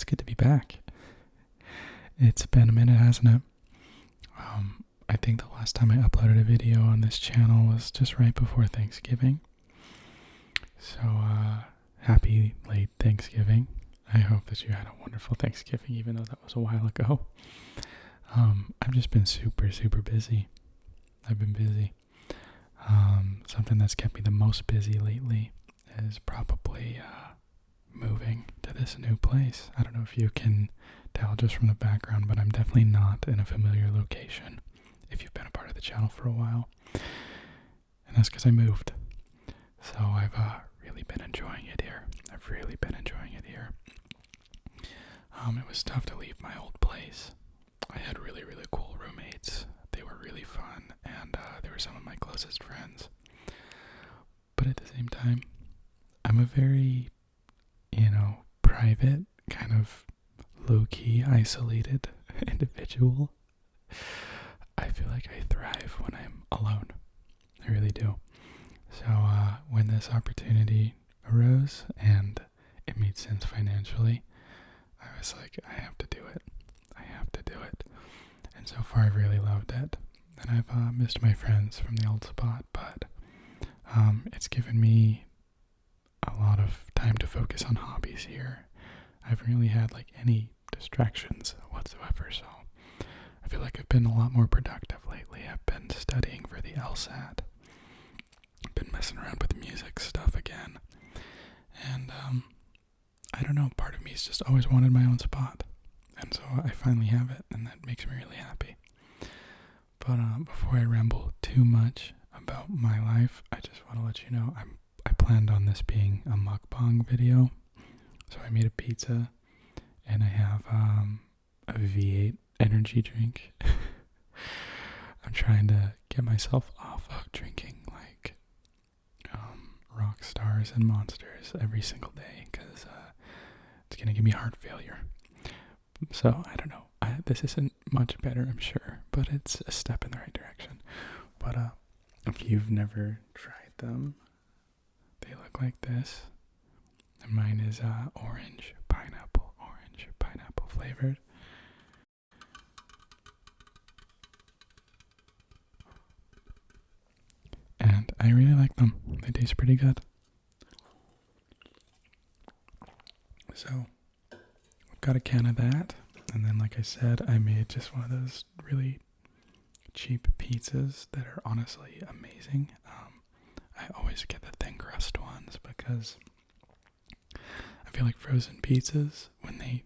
it's good to be back. It's been a minute, hasn't it? I think the last time I uploaded a video on this channel was just right before Thanksgiving. So, happy late Thanksgiving. I hope that you had a wonderful Thanksgiving, even though that was a while ago. I've just been super busy. I've been busy. Something that's kept me the most busy lately is probably moving to this new place. I don't know if you can tell just from the background, but I'm definitely not in a familiar location if you've been a part of the channel for a while. And that's because I moved. So I've really been enjoying it here. It was tough to leave my old place. I had really cool roommates. They were really fun, and they were some of my closest friends. But at the same time, I'm a very, private, kind of low-key, isolated individual. I feel like I thrive when I'm alone. I really do. So when this opportunity arose and it made sense financially, I was like, I have to do it. And so far I've really loved it. And I've missed my friends from the old spot, but it's given me a lot of time to focus on hobbies here. I haven't really had any distractions whatsoever, so I feel like I've been a lot more productive lately. I've been studying for the LSAT. I've been messing around with music stuff again. And I don't know, part of me's just always wanted my own spot. And so I finally have it, and that makes me really happy. But before I ramble too much about my life, I just want to let you know I planned on this being a mukbang video. So I made a pizza, and I have a V8 energy drink. I'm trying to get myself off of drinking rock stars and monsters every single day, because it's going to give me heart failure. So I don't know. This isn't much better, I'm sure, but it's a step in the right direction. But if you've never tried them, they look like this. And mine is orange pineapple flavored. And I really like them. They taste pretty good. So I've got a can of that. And then, like I said, I made just one of those really cheap pizzas that are honestly amazing. I always get the thin crust ones because I feel like frozen pizzas, when they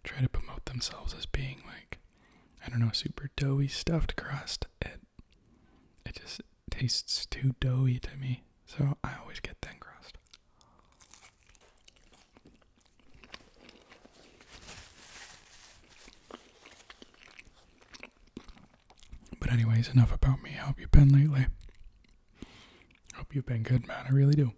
try to promote themselves as being super doughy stuffed crust, it just tastes too doughy to me. So I always get thin crust. But anyways, enough about me. How have you been lately? Hope you've been good, man. I really do.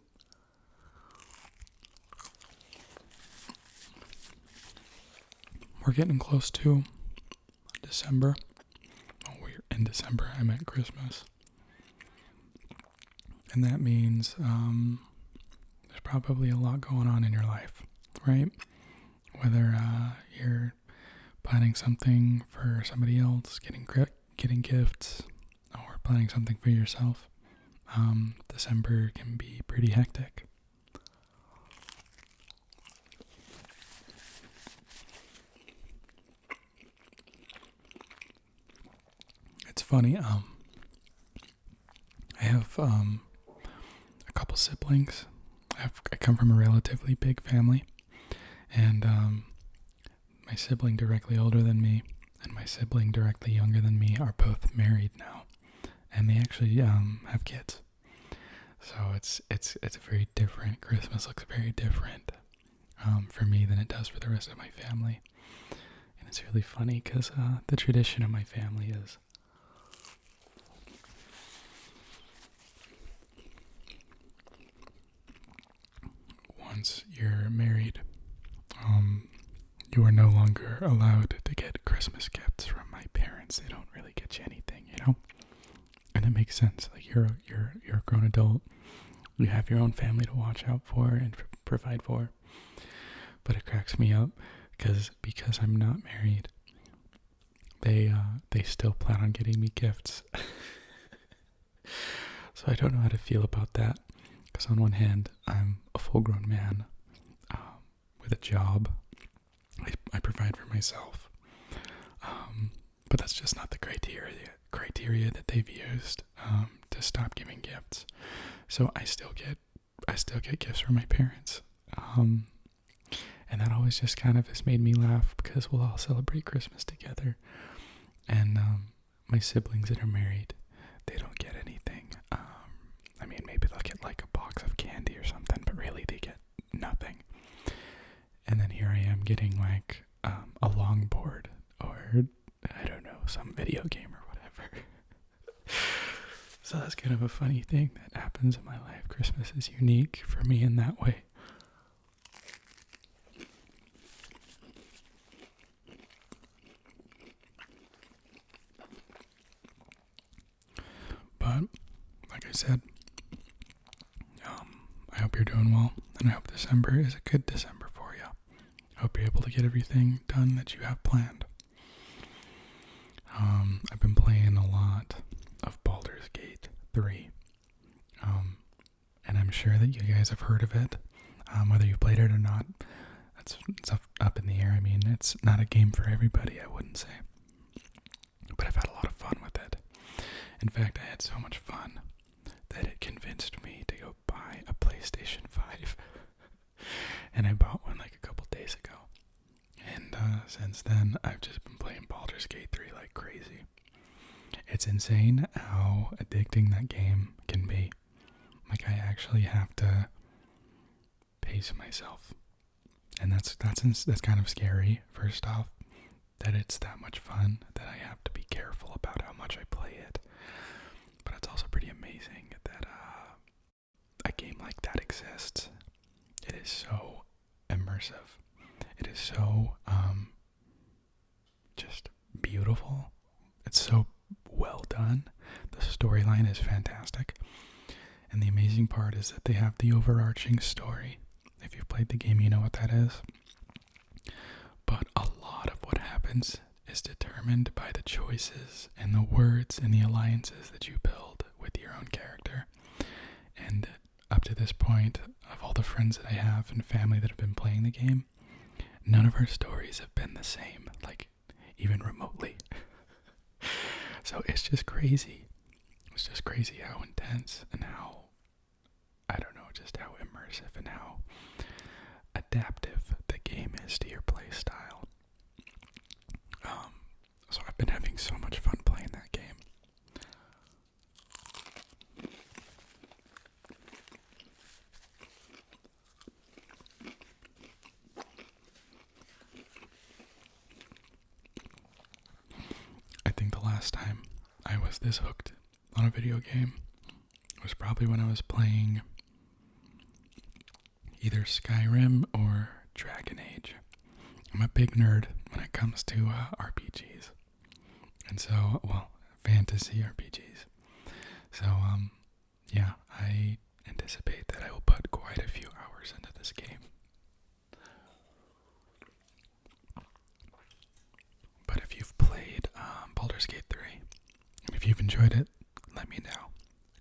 We're getting close to December. Oh, we're in December. I meant Christmas. And that means there's probably a lot going on in your life, right? Whether you're planning something for somebody else, getting gifts, or planning something for yourself. December can be pretty hectic. It's funny, I have a couple siblings. I come from a relatively big family, and my sibling directly older than me and my sibling directly younger than me are both married now, and they actually have kids. So it's a very different. Christmas looks very different for me than it does for the rest of my family. And it's really funny because the tradition of my family is once you're married, you are no longer allowed to get Christmas gifts from my parents. They don't really get you anything, And it makes sense. You're a grown adult. You have your own family to watch out for and provide for. But it cracks me up because I'm not married, they still plan on getting me gifts. So I don't know how to feel about that. Because on one hand, I'm a full-grown man with a job. I provide for myself. But that's just not the criteria that they've used to stop giving gifts. So I still get gifts from my parents. And that always just kind of has made me laugh because we'll all celebrate Christmas together. And my siblings that are married, they don't get anything. I mean, maybe they'll get like a box of candy or something, but really they get nothing. And then here I am getting like a longboard or, I don't know, some video game or whatever. So that's kind of a funny thing that happens in my life. Christmas is unique for me in that way. But, like I said, I hope you're doing well, and I hope December is a good December for you. I hope you're able to get everything done that you have planned. I've been playing a lot of Baldur's Gate 3, and I'm sure that you guys have heard of it. Whether you've played it or not, it's up in the air. I mean, it's not a game for everybody, I wouldn't say. But I've had a lot of fun with it. In fact, I had so much fun that it convinced me to go buy a PlayStation 5. And I bought one like a couple days ago. And since then, I've just been playing Baldur's Gate 3 like crazy. It's insane how addicting that game can be. Like, I actually have to pace myself. And that's kind of scary, first off, that it's that much fun that I have to be careful about how much I play it. But it's also pretty amazing that a game like that exists. It is so immersive. It is so just beautiful. It's so well done. The storyline is fantastic. And the amazing part is that they have the overarching story. If you've played the game, you know what that is. But a lot of what happens is determined by the choices and the words and the alliances that you build with your own character. And up to this point, of all the friends that I have and family that have been playing the game, none of our stories have been the same, like even remotely. So it's just crazy. It's just crazy how intense and how, I don't know, just how immersive and how adaptive the game is to your play style. So I've been having so much fun playing that game. I think the last time I was this hooked on a video game was probably when I was playing either Skyrim or Dragon Age. I'm a big nerd when it comes to RPGs. And so, well, fantasy RPGs. So, yeah, I anticipate that I will put quite a few hours into this game. But if you've played Baldur's Gate 3, if you've enjoyed it, let me know.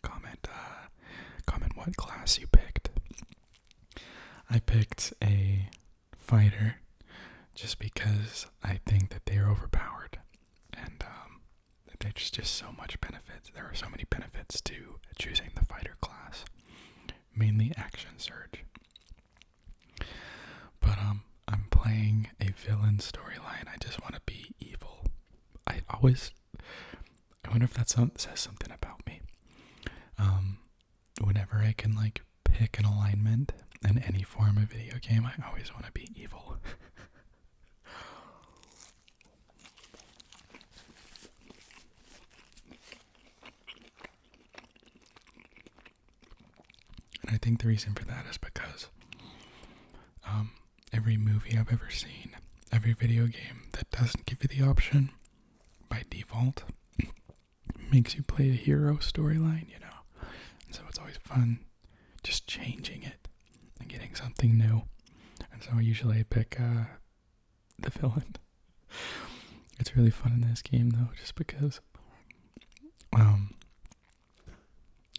Comment what class you picked. I picked a fighter just because I think that they are overpowered, and there's just so much benefits. There are so many benefits to choosing the fighter class, mainly action surge. But I'm playing a villain storyline. I just want to be evil. I wonder if that says something about me. Whenever I can like pick an alignment in any form of video game, I always want to be evil. And I think the reason for that is because every movie I've ever seen, every video game that doesn't give you the option by default makes you play a hero storyline, you know. And so it's always fun just changing it and getting something new. And so usually I pick the villain. It's really fun in this game though, just because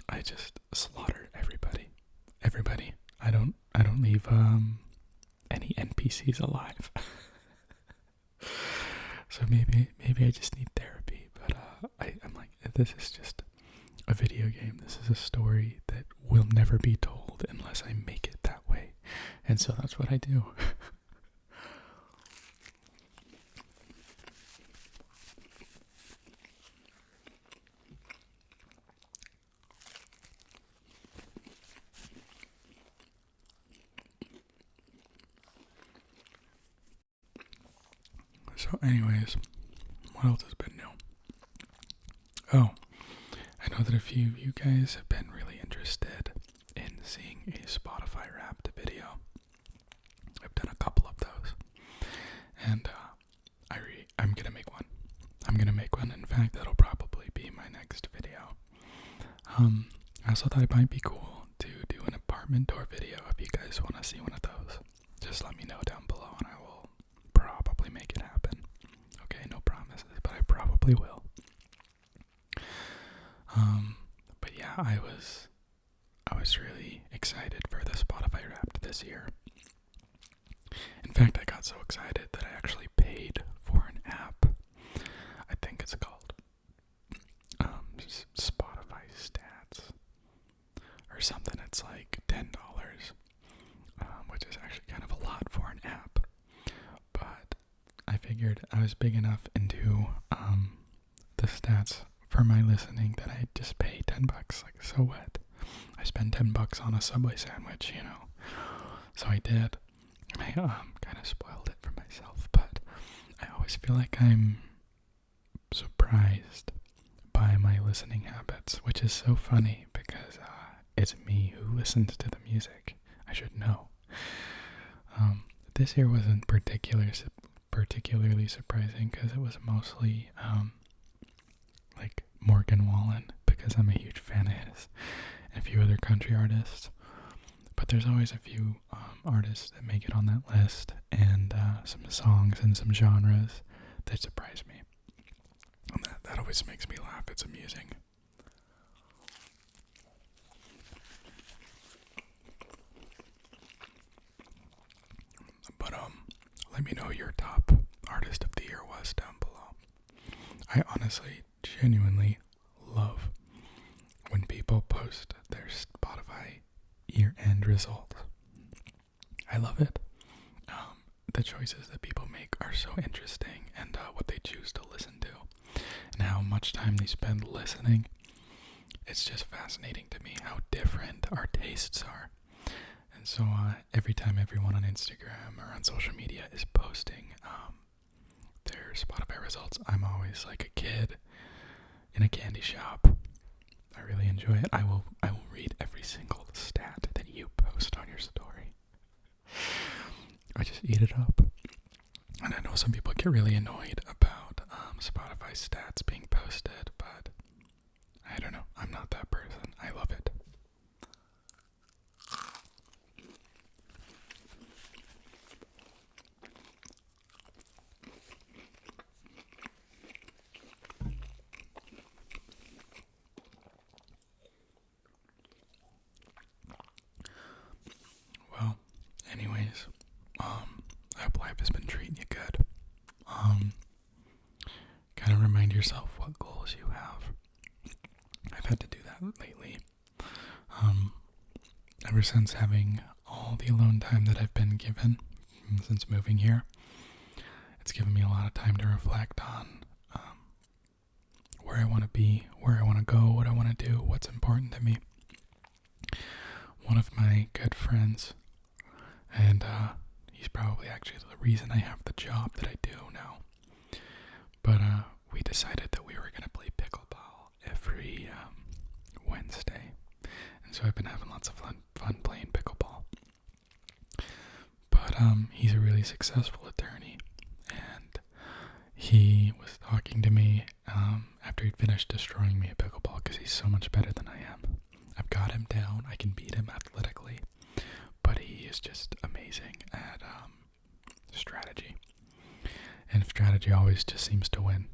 I just slaughter everybody. Everybody. I don't leave any NPCs alive. So maybe I just need therapy, but I'm like, this is just a video game. This is a story that will never be told unless I make it that way. And so that's what I do. So anyways, what else has been new? Oh, I know that a few of you guys have been really interested in seeing a Spotify Wrapped video. I've done a couple of those, and I'm gonna make one. I'm gonna make one. In fact, that'll probably be my next video. I also thought it might be cool to do an apartment tour video. If you guys want to see one of those, just let me know down below, and I will probably make it happen. Okay, no promises, but I probably will. But yeah, I was really excited for the Spotify Wrapped this year. In fact, I got so excited that I actually paid for an app. I think it's called Spotify Stats or something. It's like $10, which is actually kind of a lot for an app. But I figured I was big enough into the stats for my listening that I'd just pay $10. Like, so what? I spend $10 on a Subway sandwich, you know. So I did. And I kind of spoiled it for myself, but I always feel like I'm surprised by my listening habits, which is so funny because it's me who listens to the music. I should know. This year wasn't particularly surprising because it was mostly like Morgan Wallen, because I'm a huge fan of his, and a few other country artists. But there's always a few artists that make it on that list, and some songs and some genres that surprise me. And that always makes me laugh. It's amusing. But let me know who your top artist of the year was down below. I honestly, genuinely love when people post their Spotify year-end results. I love it. The choices that people make are so interesting, and what they choose to listen to, and how much time they spend listening. It's just fascinating to me how different our tastes are. And so every time everyone on Instagram or on social media is posting their Spotify results, I'm always like a kid in a candy shop. I really enjoy it. I will read every single stat that you post on your story. I just eat it up. And I know some people get really annoyed about Spotify stats being posted, but I don't know. I'm not that person. I love it. Well, anyways, I hope life has been treating you good. Kind of remind yourself what goals you have. I've had to do that lately. Ever since having all the alone time that I've been given since moving here, it's given me a lot of time to reflect on where I want to be, where I want to go, what I want to do, what's important to me. One of my good friends, and he's probably actually the reason I have the job that I do now, but we decided that we were going to play pickleball every Wednesday, and so I've been having lots of fun playing pickleball. But he's a really successful attorney, and he was talking to me after he'd finished destroying me at pickleball because he's so much better than I am. I've got him down. I can beat him athletically, but he is just amazing at strategy. technology always just seems to win.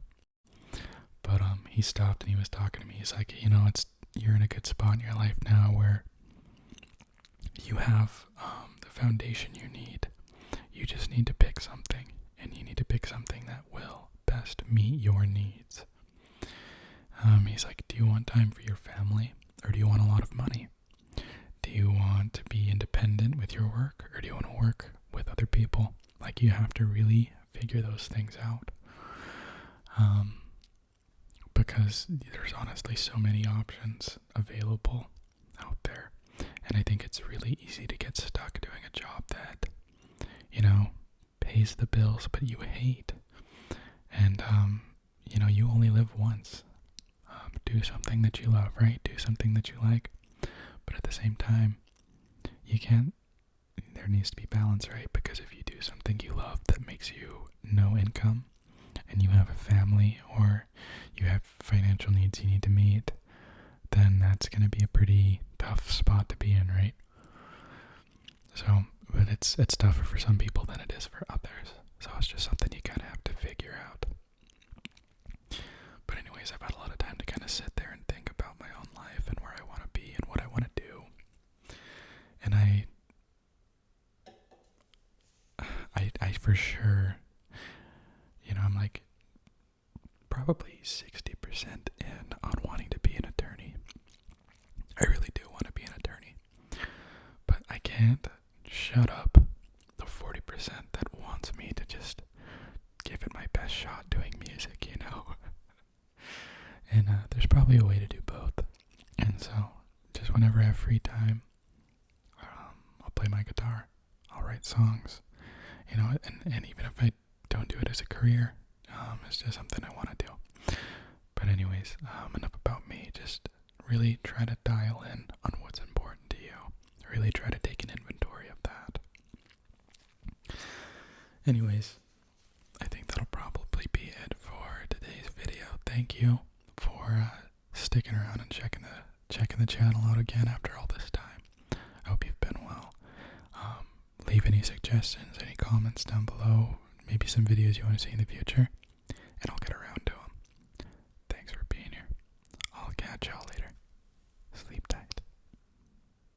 But he stopped and he was talking to me. He's like, you're in a good spot in your life now where you have the foundation you need. You just need to pick something, and you need to pick something that will best meet your needs. He's like, do you want time for your family, or do you want a lot of money? Do you want to be independent with your work, or do you want to work with other people? Like, you have to really figure those things out. Because there's honestly so many options available out there. And I think it's really easy to get stuck doing a job that, pays the bills, but you hate. And, you only live once. Do something that you love, right? Do something that you like. But at the same time, there needs to be balance, right? Because if you do something you love that makes you no income, and you have a family, or you have financial needs you need to meet, then that's going to be a pretty tough spot to be in, right? So, but it's tougher for some people than it is for others. So it's just something you kind of have to figure out. But anyways, I've had a lot of time to kind of sit there and think about my own life and where I want to be and what I want to do. And I for sure, I'm like probably 60% in on wanting to be an attorney. I really do want to be an attorney. But I can't shut up the 40% that wants me to just give it my best shot doing music, And there's probably a way to do both. And so, just whenever I have free time, I'll play my guitar. I'll write songs. And even if I don't do it as a career, it's just something I want to do. But anyways, enough about me. Just really try to dial in on what's important to you. Really try to take an inventory of that. Anyways, I think that'll probably be it for today's video. Thank you for sticking around and checking the channel out again after all this time. I hope you've been well. Leave any suggestions, any comments down below, maybe some videos you want to see in the future, and I'll get around to them. Thanks for being here. I'll catch y'all later.